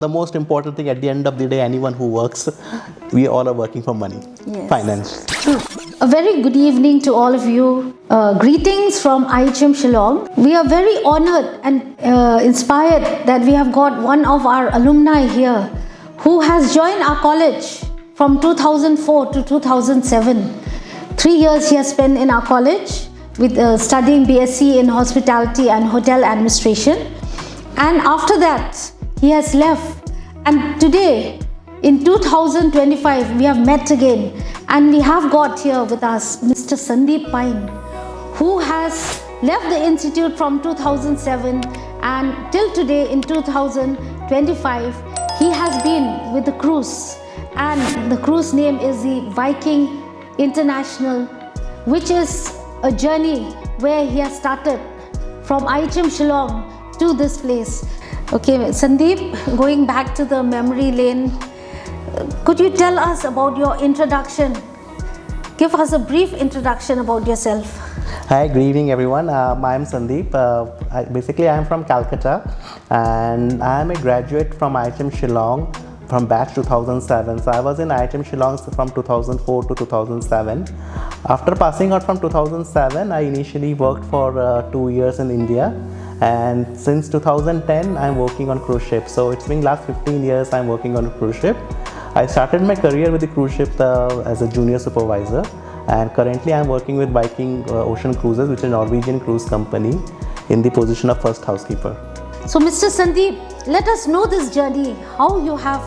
The most important thing at the end of the day, anyone who works, we all are working for money, finance. True. A very good evening to all of you. Greetings from IHM Shillong. We are very honored and inspired that we have got one of our alumni here who has joined our college from 2004 to 2007. 3 years he has spent in our college with studying BSc in Hospitality and Hotel Administration. And after that, he has left, and today in 2025 we have met again, and we have got here with us Mr. Sandeep Pyne, who has left the institute from 2007, and till today in 2025 he has been with the cruise, and the cruise name is the Viking International, which is a journey where he has started from IHM Shillong to this place. Okay, Sandeep, going back to the memory lane, could you tell us about your introduction? Give us a brief introduction about yourself. Hi, good evening everyone. I'm Sandeep. I am from Calcutta, and I am a graduate from IHM Shillong from batch 2007. So I was in IHM Shillong from 2004 to 2007. After passing out from 2007, I initially worked for 2 years in India. And since 2010, I'm working on cruise ships. So it's been last 15 years I'm working on a cruise ship. I started my career with the cruise ship as a junior supervisor, and currently I'm working with Viking Ocean Cruises, which is a Norwegian cruise company, in the position of first housekeeper. So Mr. Sandeep, let us know this journey, how you have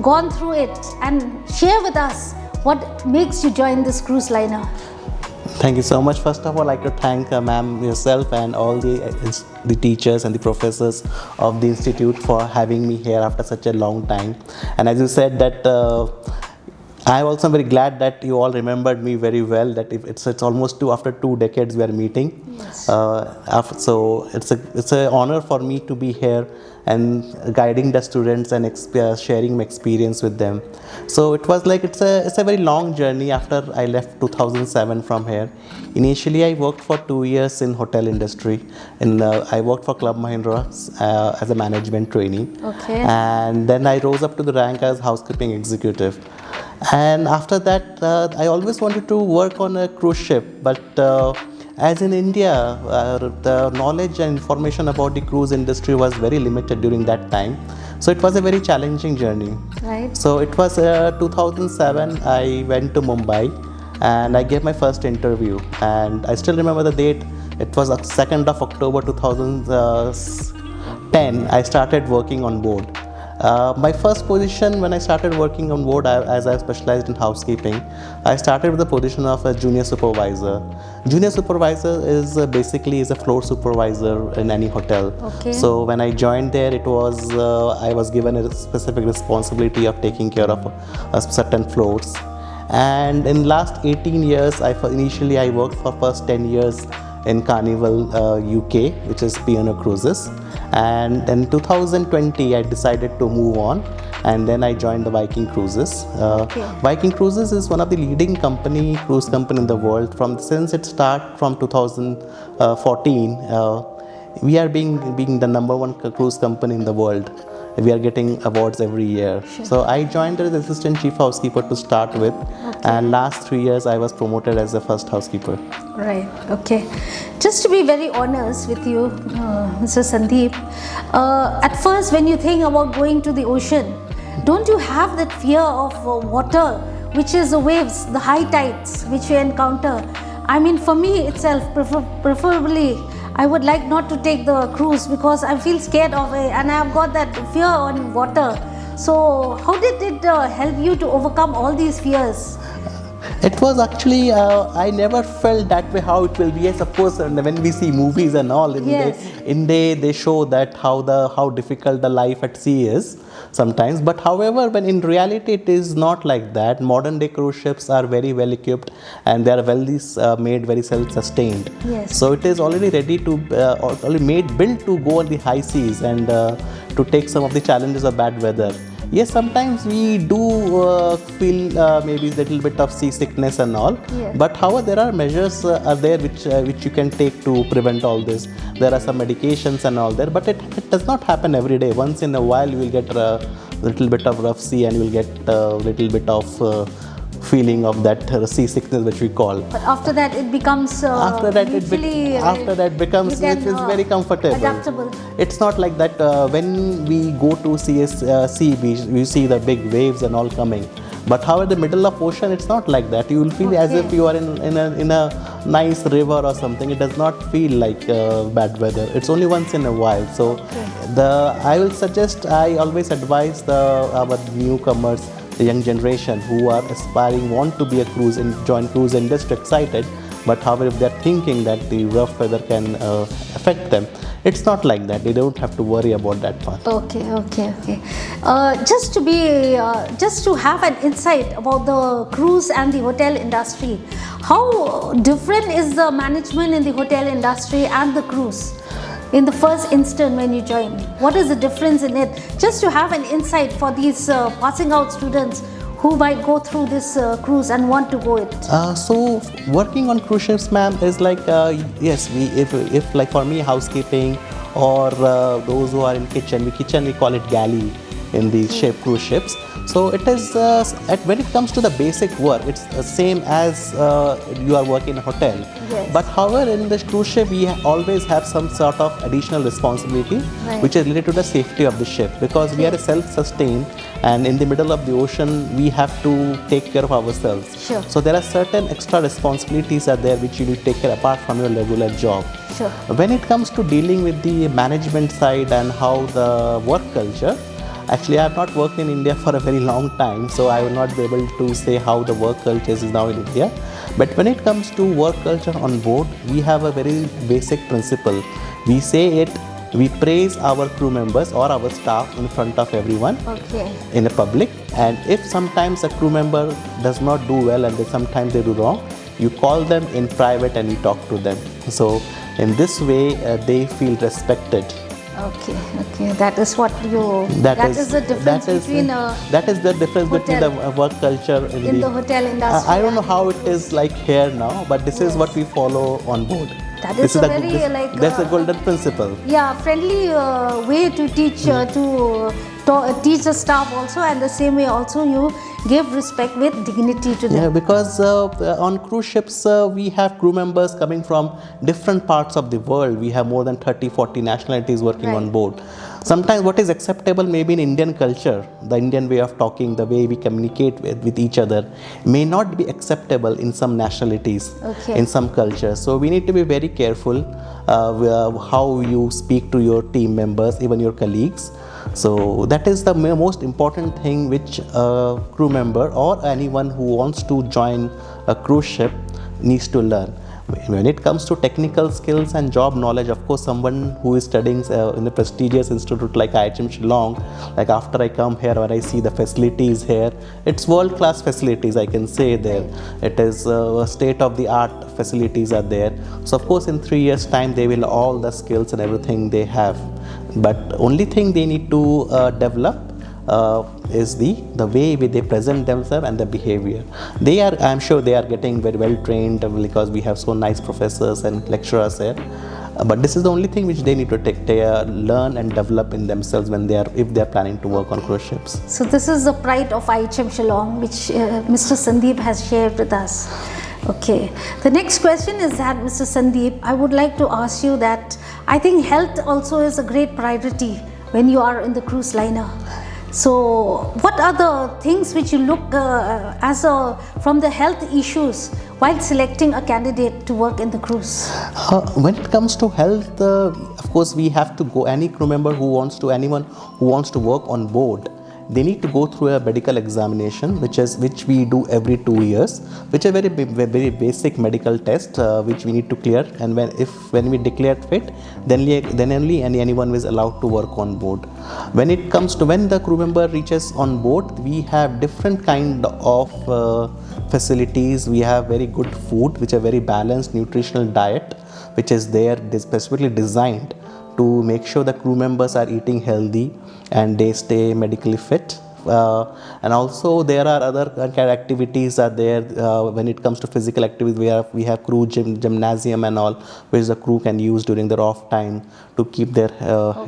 gone through it, and share with us what makes you join this cruise liner. Thank you so much. First of all, I'd like to thank ma'am yourself and all the teachers and the professors of the institute for having me here after such a long time. And as you said that I'm also very glad that you all remembered me very well, that it's almost after 2 decades we are meeting. Yes. So it's an honor for me to be here and guiding the students and sharing my experience with them. So it was like it's a very long journey after I left 2007 from here. Initially I worked for 2 years in hotel industry, and I worked for Club Mahindra as a management trainee. Okay. And then I rose up to the rank as housekeeping executive. And after that I always wanted to work on a cruise ship, but as in India, the knowledge and information about the cruise industry was very limited during that time. So it was a very challenging journey. Right. So it was 2007, I went to Mumbai and I gave my first interview. And I still remember the date. It was 2nd of October 2010, I started working on board. My first position when I started working on board, as I specialized in housekeeping, I started with the position of a junior supervisor. Junior supervisor is basically a floor supervisor in any hotel. Okay. So when I joined there, it was I was given a specific responsibility of taking care of certain floors. And in last 18 years, initially I worked for first 10 years in Carnival UK, which is P&O Cruises. And in 2020, I decided to move on, and then I joined the Viking Cruises. Okay. Viking Cruises is one of the leading cruise company in the world. Since it started from 2014, we are being the #1 cruise company in the world. We are getting awards every year. Sure. So I joined as assistant chief housekeeper to start with, and last 3 years I was promoted as the first housekeeper. Right, okay. Just to be very honest with you, Mr. Sandeep, at first when you think about going to the ocean, don't you have that fear of water, which is the waves, the high tides which you encounter? I mean, for me itself, preferably, I would like not to take the cruise because I feel scared of it, and I have got that fear on water. So how did it help you to overcome all these fears? It was actually, I never felt that way how it will be. I suppose when we see movies and all, they show that how difficult the life at sea is sometimes. But however, when in reality it is not like that. Modern day cruise ships are very well equipped, and they are made very self-sustained. Yes. So it is already ready to, built to go on the high seas and to take some of the challenges of bad weather. Yes, sometimes we do feel maybe a little bit of seasickness and all. Yes. But however, there are measures are there which you can take to prevent all this. There are some medications and all there, but it does not happen every day. Once in a while, you will get a little bit of rough sea and you will get a little bit of feeling of that seasickness which we call. But after that, it becomes After that, becomes you can, it is very comfortable. adaptable. It's not like that. When we go to sea, we see the big waves and all coming. But however, the middle of ocean, it's not like that. You will feel as if you are in a nice river or something. It does not feel like bad weather. It's only once in a while. So, I will suggest. I always advise our newcomers, the young generation who are aspiring, want to be join cruise industry, excited, but however if they're thinking that the rough weather can affect them, it's not like that. They don't have to worry about that part. Okay. Just to have an insight about the cruise and the hotel industry, how different is the management in the hotel industry and the cruise? In the first instant when you join, what is the difference in it? Just to have an insight for these passing out students who might go through this cruise and want to go it. So working on cruise ships, ma'am, is like yes, if like for me housekeeping or those who are in kitchen we call it galley in the cruise ships. So it is when it comes to the basic work, it's the same as you are working in a hotel. Yes. But however, in the cruise ship, we always have some sort of additional responsibility, which is related to the safety of the ship, because we are a self-sustained, and in the middle of the ocean, we have to take care of ourselves. Sure. So there are certain extra responsibilities are there which you need to take care apart from your regular job. Sure. When it comes to dealing with the management side and how the work culture, actually, I have not worked in India for a very long time, so I will not be able to say how the work culture is now in India. But when it comes to work culture on board, we have a very basic principle. We say it, we praise our crew members or our staff in front of everyone in a public. And if sometimes a crew member does not do well and sometimes they do wrong, you call them in private and you talk to them. So in this way, they feel respected. Okay. That is what you. That is the difference between the work culture in the hotel industry. I don't know how it is like here now, but this is what we follow on board. That is that's a golden principle. Yeah, friendly way to teach teach the staff also, and the same way also you give respect with dignity to them. Yeah, because on cruise ships we have crew members coming from different parts of the world. We have more than 30-40 nationalities working on board. Sometimes what is acceptable maybe in Indian culture, the Indian way of talking, the way we communicate with each other, may not be acceptable in some nationalities, in some cultures. So we need to be very careful how you speak to your team members, even your colleagues. So that is the most important thing which a crew member or anyone who wants to join a cruise ship needs to learn. When it comes to technical skills and job knowledge, of course, someone who is studying in a prestigious institute like IHM Shillong, like after I come here, when I see the facilities here, it's world-class facilities, I can say there. It is state-of-the-art facilities are there. So, of course, in 3 years' time, they will all the skills and everything they have. But only thing they need to develop is the way they present themselves and the behavior. I'm sure they are getting very well trained because we have so nice professors and lecturers here. But this is the only thing which they need to learn and develop in themselves if they are planning to work on cruise ships. So this is the pride of IHM Shillong, which Mr. Sandeep has shared with us. Okay. The next question is that, Mr. Sandeep, I would like to ask you that I think health also is a great priority when you are in the cruise liner. So, what are the things which you look from the health issues while selecting a candidate to work in the cruise? When it comes to health, of course, we have to go. Any crew member anyone who wants to work on board, they need to go through a medical examination, which we do every 2 years, which is a very basic medical test which we need to clear. And when we declare fit, then only anyone is allowed to work on board. When it comes to when the crew member reaches on board, we have different kind of facilities. We have very good food, which are very balanced nutritional diet, which is there specifically designed to make sure the crew members are eating healthy and they stay medically fit. And also there are other activities are there when it comes to physical activities. We have crew gymnasium and all, which the crew can use during their off time to keep their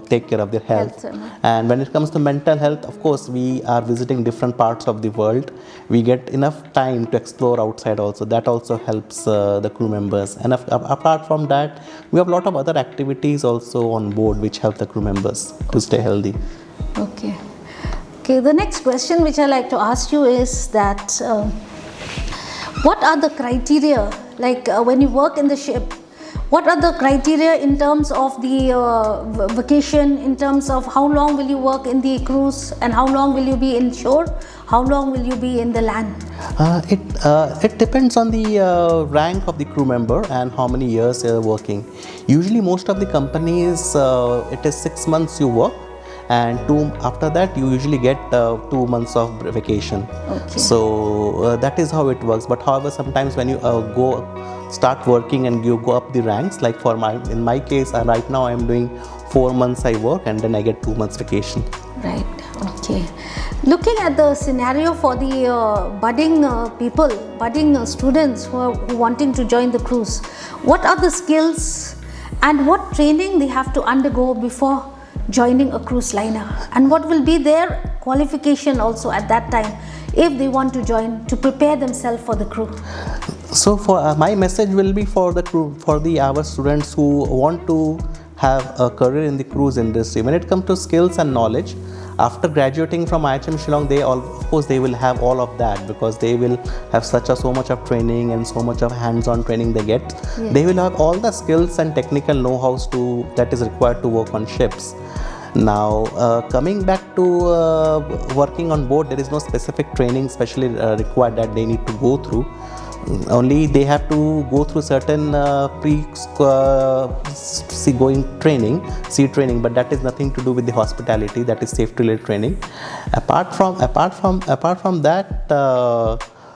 take care of their health. And when it comes to mental health, of course, we are visiting different parts of the world. We get enough time to explore outside also. That also helps the crew members. And apart from that, we have a lot of other activities also on board which help the crew members to stay healthy. Okay. Okay, the next question which I like to ask you is that what are the criteria, like when you work in the ship, what are the criteria in terms of the vacation, in terms of how long will you work in the cruise and how long will you be in shore, how long will you be in the land? It depends on the rank of the crew member and how many years they are working. Usually most of the companies, it is 6 months you work, and after that you usually get 2 months of vacation. Okay. So that is how it works. But however, sometimes when you start working and you go up the ranks, like in my case, right now I am doing 4 months I work and then I get 2 months vacation. Right. Okay. Looking at the scenario for the budding people, budding students who are wanting to join the cruise, what are the skills and what training they have to undergo before joining a cruise liner, and what will be their qualification also at that time if they want to join, to prepare themselves for the crew? So for my message will be for the crew, for our students who want to have a career in the cruise industry. When it comes to skills and knowledge, after graduating from IHM Shillong, of course they will have all of that, because they will have so much of training and so much of hands-on training they get. Yeah. They will have all the skills and technical know-hows that is required to work on ships. Now, coming back to working on board, there is no specific training especially required that they need to go through. Only they have to go through certain sea-going training, but that is nothing to do with the hospitality. That is safety-related training. Apart from that,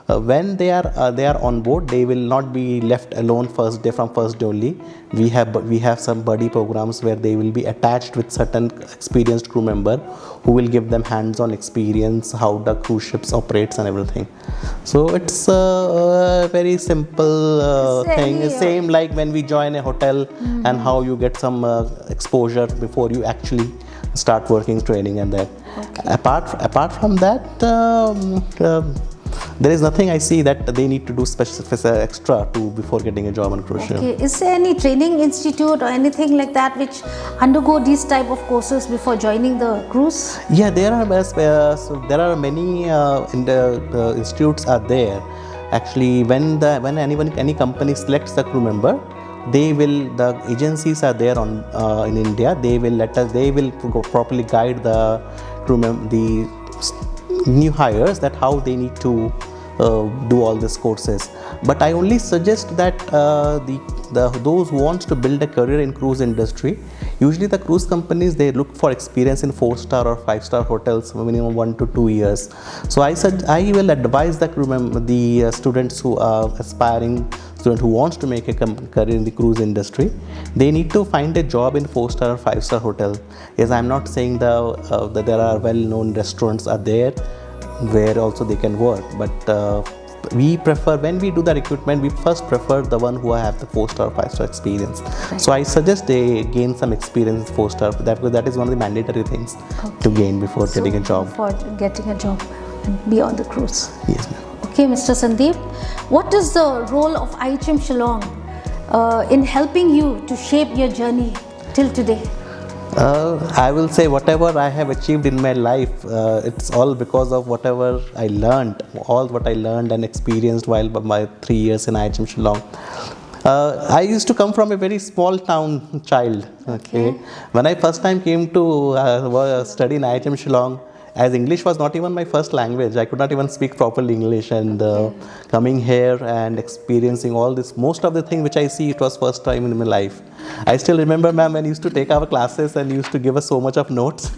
when they are on board, they will not be left alone first day only. We have some buddy programs where they will be attached with certain experienced crew member who will give them hands-on experience how the cruise ships operates and everything. So it's a very simple thing. Same like when we join a hotel and how you get some exposure before you actually start working, training and that. Okay. Apart from that, there is nothing I see that they need to do extra before getting a job on cruise ship. Okay. Is there any training institute or anything like that which undergo these type of courses before joining the cruise? Yeah, there are many institutes are there. Actually, when any company selects the crew member, the agencies are there in India. They will properly guide the crew the new hires that how they need to do all these courses. But I only suggest that those who want to build a career in cruise industry, usually the cruise companies, they look for experience in 4-star or 5-star hotels minimum 1 to 2 years. So I will advise the students who are aspiring student who wants to make a career in the cruise industry, they need to find a job in 4-star or 5-star hotel. Yes, I'm not saying that there are well-known restaurants are there where also they can work, but we prefer, when we do the recruitment, we first prefer the one who have the 4-star or 5-star experience. Right. So I suggest they gain some experience in 4-star, because that is one of the mandatory things to gain before getting a job. For getting a job and be on the cruise. Yes, ma'am. Okay, Mr. Sandeep, what is the role of IHM Shillong in helping you to shape your journey till today? I will say whatever I have achieved in my life, it's all because of whatever I learned, all what I learned and experienced while my 3 years in IHM Shillong. I used to come from a very small town child. Okay. When I first time came to study in IHM Shillong, as English was not even my first language, I could not even speak properly English, and coming here and experiencing all this, most of the things which I see, it was first time in my life. I still remember, ma'am, when used to take our classes and used to give us so much of notes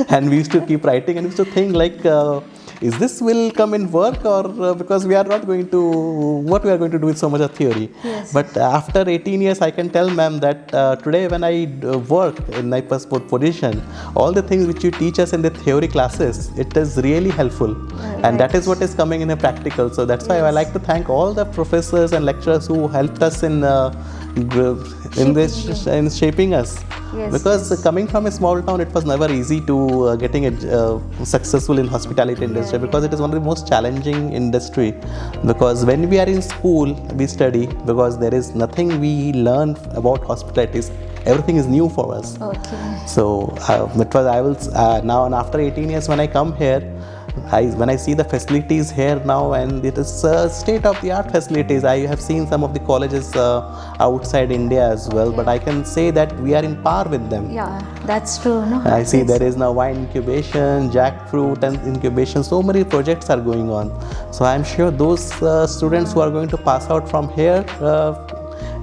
and we used to keep writing and used to think like is this will come in work or because we are not going to, what we are going to do with so much of theory. Yes. But after 18 years, I can tell ma'am that today when I work in my position, all the things which you teach us in the theory classes, it is really helpful. And that is what is coming in a practical. So that's why I like to thank all the professors and lecturers who helped us in shaping us. Yes, Because coming from a small town, it was never easy to getting successful in hospitality industry, because it is one of the most challenging industry. Because when we are in school, we study, because there is nothing we learn about hospitality. Everything is new for us. Okay. So now, and after 18 years when I come here, when I see the facilities here now, and it is state-of-the-art facilities. I have seen some of the colleges outside India as well, but I can say that we are in par with them. Yeah, that's true. No? I see there is now wine incubation, jackfruit and incubation. So many projects are going on. So I am sure those students who are going to pass out from here,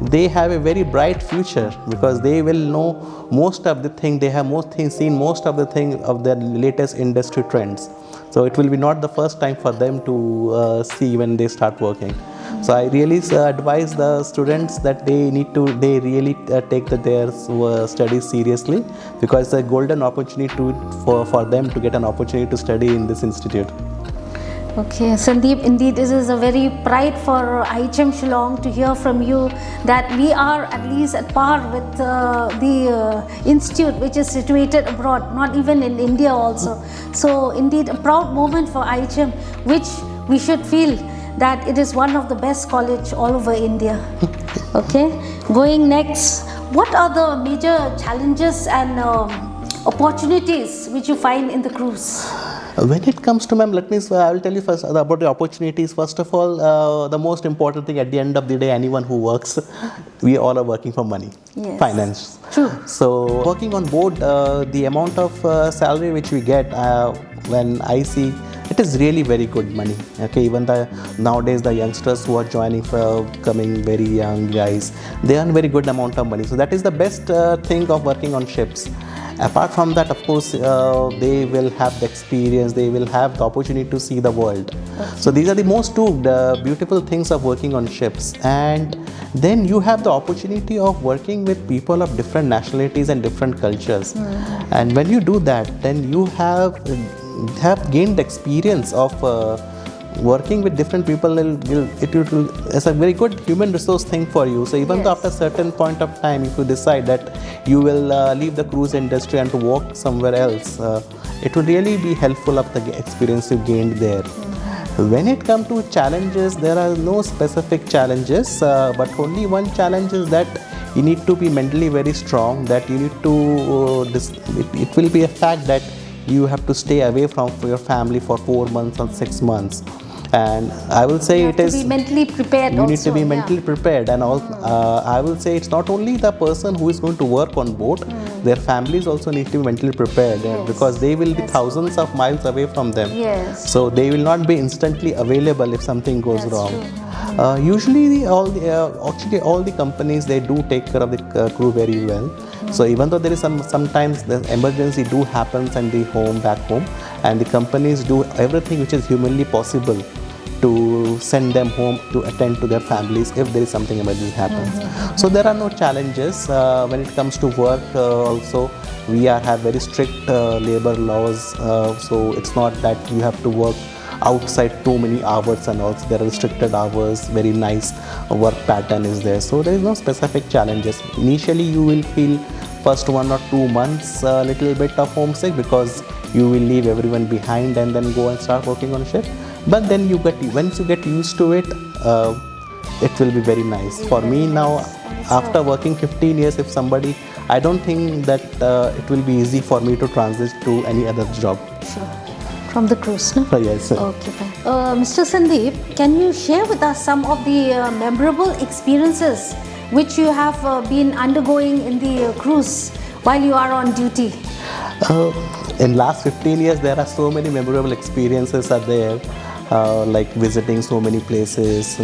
they have a very bright future, because they will know most of the thing. They have seen most of the thing of the latest industry trends. So it will be not the first time for them to see when they start working. So I really advise the students that they really take their studies seriously, because it's a golden opportunity for them to get an opportunity to study in this institute. Okay, Sandeep, indeed this is a very pride for IHM Shillong to hear from you that we are at least at par with the institute which is situated abroad, not even in India also. So indeed a proud moment for IHM, which we should feel that it is one of the best college all over India. Okay, going next, what are the major challenges and opportunities which you find in the cruise? When it comes to, ma'am, I will tell you first about the opportunities. First of all, the most important thing at the end of the day, anyone who works, we all are working for money, Yes. finance. True. So working on board, the amount of salary which we get, when I see, it is really very good money. Okay, even nowadays the youngsters who are joining, coming very young guys, they earn very good amount of money. So that is the best thing of working on ships. Apart from that, of course, they will have the experience, they will have the opportunity to see the world. Okay. So these are the most two beautiful things of working on ships. And then you have the opportunity of working with people of different nationalities and different cultures. Mm-hmm. And when you do that, then you have gained the experience of working with different people. It's a very good human resource thing for you. So even though after a certain point of time, if you decide that you will leave the cruise industry and to work somewhere else, it will really be helpful of the experience you gained there. Mm-hmm. When it comes to challenges, there are no specific challenges, but only one challenge is that you need to be mentally very strong, that you need to, it will be a fact that you have to stay away from your family for 4 months or 6 months. And I will say it is. You need to be mentally prepared. You need to be mentally prepared, and I will say it's not only the person who is going to work on board. Their families also need to be mentally prepared, because they will be thousands of miles away from them. Yes. So they will not be instantly available if something goes wrong. Usually, all the companies, they do take care of the crew very well. So even though there is sometimes the emergency do happens and back home, and the companies do everything which is humanly possible to send them home to attend to their families if there is something emergency happens. Mm-hmm. So there are no challenges when it comes to work. Also, we have very strict labor laws. So it's not that you have to work outside too many hours, and also there are restricted hours. Very nice work pattern is there. So there is no specific challenges. Initially, you will feel first 1 or 2 months a little bit of homesick, because you will leave everyone behind and then go and start working on ship. But then once you get used to it, it will be very nice. For me now, after working 15 years, I don't think that it will be easy for me to transit to any other job. Sure. From the cruise, no? Yes, sir. Okay, fine. Mr. Sandeep, can you share with us some of the memorable experiences which you have been undergoing in the cruise while you are on duty? In last 15 years, there are so many memorable experiences are there, like visiting so many places,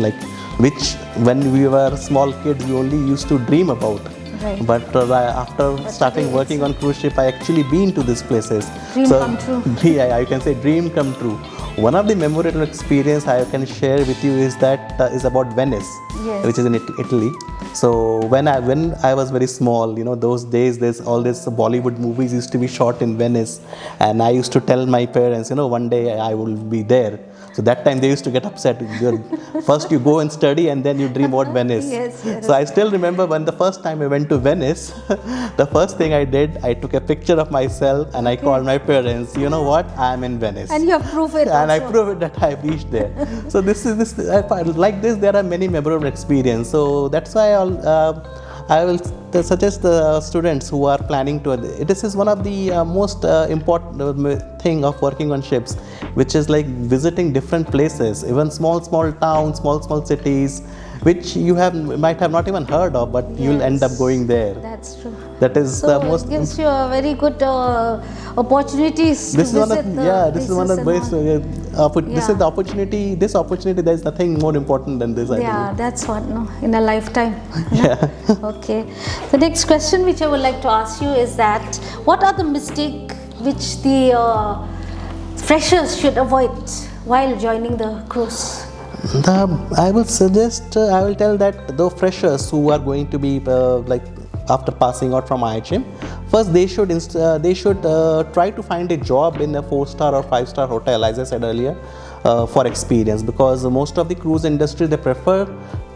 which when we were small kids, we only used to dream about. Right. But after starting working on cruise ship, I actually been to these places. Dream come true. Yeah, you can say dream come true. one of the memorable experience I can share with you is that is about Venice, Yes. which is in Italy. So when I was very small, those days there's all this Bollywood movies used to be shot in Venice, and I used to tell my parents, one day I will be there. So that time they used to get upset. First you go and study, and then you dream about Venice. Yes, yes. So I still remember when the first time I went to Venice, the first thing I did, I took a picture of myself and I called my parents. You know what? I'm in Venice. And you have proof it And I also. prove it that I reached there. So like this. There are many memorable experiences. So that's why I will suggest the students who are planning to. This is one of the most important thing of working on ships, which is like visiting different places, even small towns, small cities, which you might have not even heard of, but you'll end up going there. That's true. That is So the most. it gives you a very good opportunities This to is one visit of the this is one of the best. places This is the opportunity. This opportunity. There is nothing more important than this. I yeah, that's what, no, in a lifetime. Yeah. Okay. The next question which I would like to ask you is that what are the mistakes which the freshers should avoid while joining the cruise? I will suggest. I will tell that the freshers who are going to be after passing out from IHM, first they should try to find a job in a 4-star or 5-star hotel, as I said earlier, for experience, because most of the cruise industry, they prefer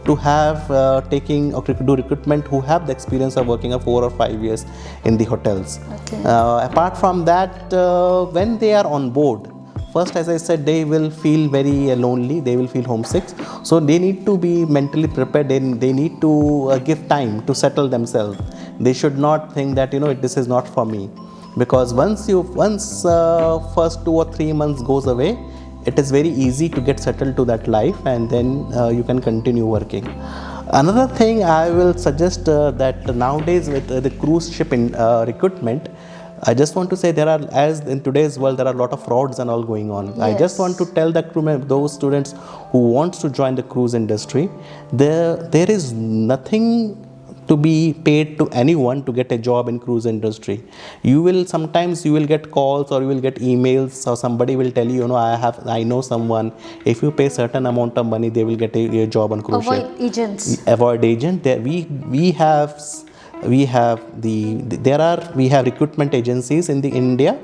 to have do recruitment who have the experience of working 4 or 5 years in the hotels. Okay. Apart from that, when they are on board, first, as I said, they will feel very lonely, they will feel homesick. So they need to be mentally prepared, they need to give time to settle themselves. They should not think that, this is not for me. Because once first 2 or 3 months goes away, it is very easy to get settled to that life, and then you can continue working. Another thing I will suggest that nowadays with the cruise ship in recruitment, I just want to say as in today's world, there are a lot of frauds and all going on. Yes. I just want to tell those students who want to join the cruise industry, there is nothing to be paid to anyone to get a job in cruise industry. Sometimes you will get calls or you will get emails, or somebody will tell you, I know someone. If you pay certain amount of money, they will get a job on cruise ship. Avoid agents. Avoid agent. We have recruitment agencies in India,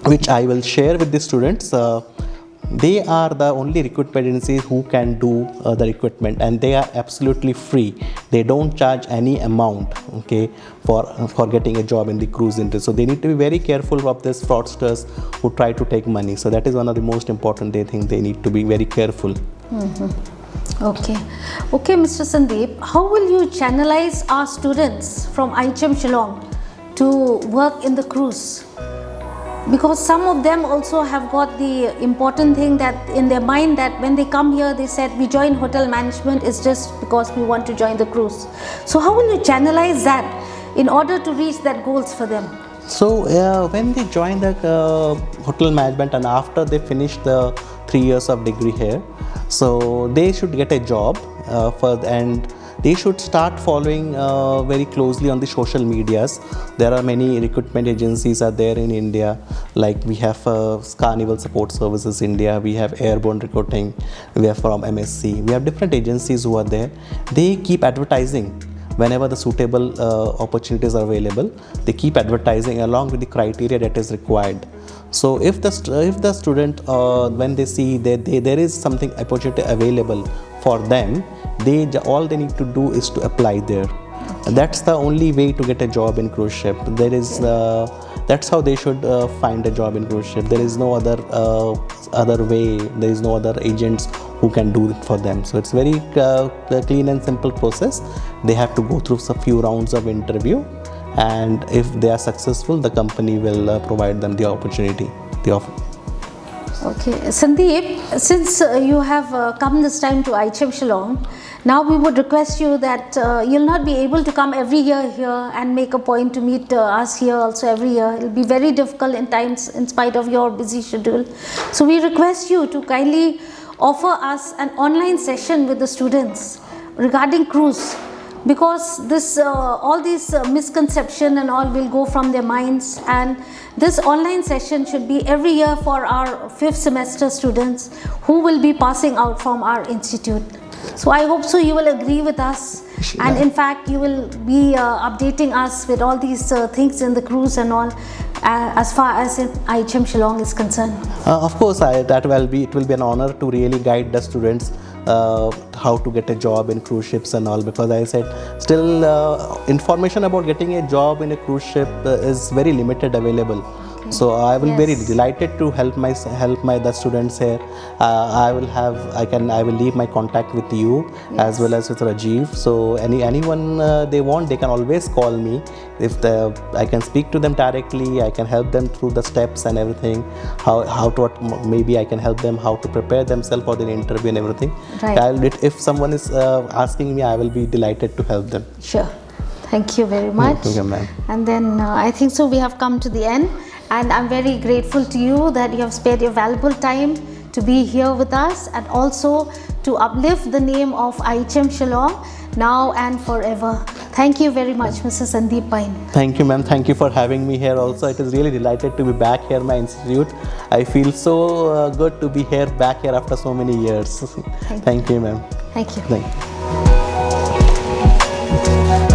which I will share with the students. They are the only recruitment agencies who can do the recruitment, and they are absolutely free. They don't charge any amount, okay, for getting a job in the cruise industry. So they need to be very careful of these fraudsters who try to take money. So that is one of the most important things. They need to be very careful. Okay, Mr. Sandeep, how will you channelize our students from IHM Shillong to work in the cruise? Because some of them also have got the important thing that in their mind, that when they come here, they said we join hotel management is just because we want to join the cruise. So how will you channelize that in order to reach that goals for them? So when they join the hotel management, and after they finish the 3 years of degree here, so they should get a job and they should start following very closely on the social medias. There are many recruitment agencies are there in India, like we have Carnival Support Services India, we have Airborne Recruiting, we have from MSC, we have different agencies who are there. They keep advertising whenever the suitable opportunities are available. They keep advertising along with the criteria that is required. So if the student when they see that there is something opportunity available for them, all they need to do is to apply there. And that's the only way to get a job in cruise ship. That's how they should find a job in cruise ship. There is no other way. There is no other agents who can do it for them. So it's very clean and simple process. They have to go through a few rounds of interview, and if they are successful, the company will provide them the opportunity, the offer. Okay, Sandeep, since you have come this time to IHM Shillong, now we would request you that you'll not be able to come every year here and make a point to meet us here also every year. It'll be very difficult in times in spite of your busy schedule. So we request you to kindly offer us an online session with the students regarding cruise, because this all these misconception and all will go from their minds, and this online session should be every year for our 5th semester students who will be passing out from our institute. So I hope so you will agree with us, and in fact you will be updating us with all these things in the cruise and all, as far as IHM Shillong is concerned. Of course, it will be an honor to really guide the students how to get a job in cruise ships and all, because I said still information about getting a job in a cruise ship is very limited available. So I will be very delighted to help the students here. I will leave my contact with you as well as with Rajiv. So anyone they want, they can always call me. If I can speak to them directly, I can help them through the steps and everything. Maybe I can help them how to prepare themselves for the interview and everything. Right. If someone is asking me, I will be delighted to help them. Sure. Thank you very much. Thank you, ma'am. And then I think so we have come to the end. And I'm very grateful to you that you have spared your valuable time to be here with us, and also to uplift the name of IHM Shillong now and forever. Thank you very much, Mr. Sandeep Pyne. Thank you, ma'am. Thank you for having me here also. It is really delighted to be back here in my institute. I feel so good to be back here after so many years. Thank you, ma'am. Thank you. Thank you.